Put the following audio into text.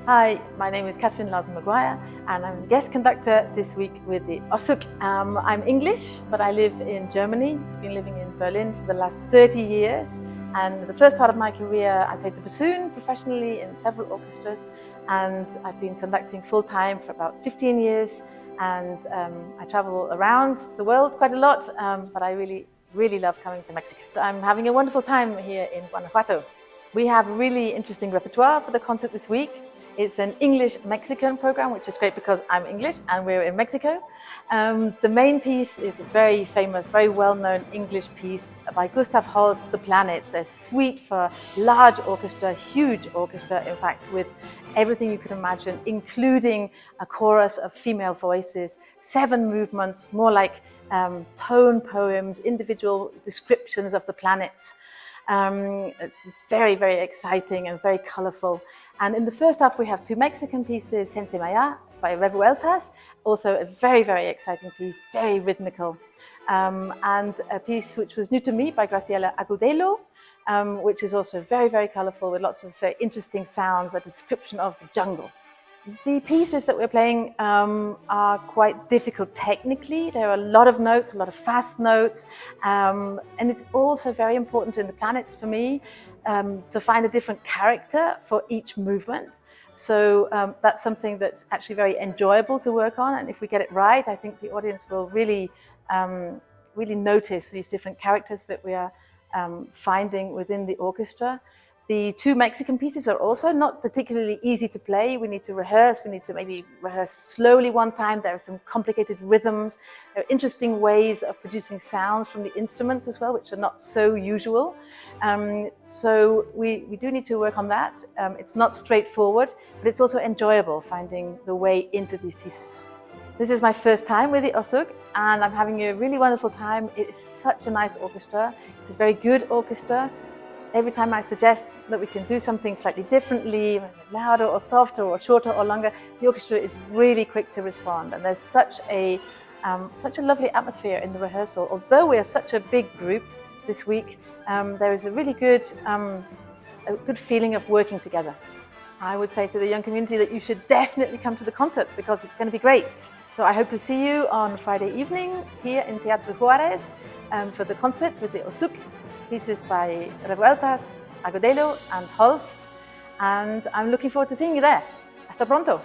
Hi, my name is Catherine Larsen-Maguire and I'm the guest conductor this week with the OSUG. I'm English, but I live in Germany. I've been living in Berlin for the last 30 years. And the first part of my career, I played the bassoon professionally in several orchestras, and I've been conducting full-time for about 15 years. And I travel around the world quite a lot, but I really love coming to Mexico. I'm having a wonderful time here in Guanajuato. We have a really interesting repertoire for the concert this week. It's an English-Mexican program, which is great because I'm English and we're in Mexico. The main piece is a very famous, very well-known English piece by Gustav Holst, The Planets, a suite for large orchestra, huge orchestra, in fact, with everything you could imagine, including a chorus of female voices, 7 movements, more like tone poems, individual descriptions of the planets. It's very exciting and very colorful. And in the first half, we have 2 Mexican pieces, Sense Maya by Revueltas, also a very exciting piece, very rhythmical. And a piece which was new to me by Graciela Agudelo, which is also very colorful with lots of very interesting sounds, a description of the jungle. The pieces that we're playing are quite difficult technically. There are a lot of notes, a lot of fast notes, and it's also very important in the planets for me to find a different character for each movement. So that's something that's actually very enjoyable to work on, and if we get it right, I think the audience will really notice these different characters that we are finding within the orchestra. The 2 Mexican pieces are also not particularly easy to play. We need to rehearse. We need to maybe rehearse slowly one time. There are some complicated rhythms. There are interesting ways of producing sounds from the instruments as well, which are not so usual. So we do need to work on that. It's not straightforward, but it's also enjoyable finding the way into these pieces. This is my first time with the OSUG, and I'm having a really wonderful time. It is such a nice orchestra. It's a very good orchestra. Every time I suggest that we can do something slightly differently, louder or softer or shorter or longer, the orchestra is really quick to respond. And there's such a lovely atmosphere in the rehearsal. Although we are such a big group this week, there is a really good feeling of working together. I would say to the young community that you should definitely come to the concert because it's going to be great. So I hope to see you on Friday evening here in Teatro Juárez for the concert with the OSUG. Pieces by Revueltas, Agudelo and Holst, and I'm looking forward to seeing you there. Hasta pronto!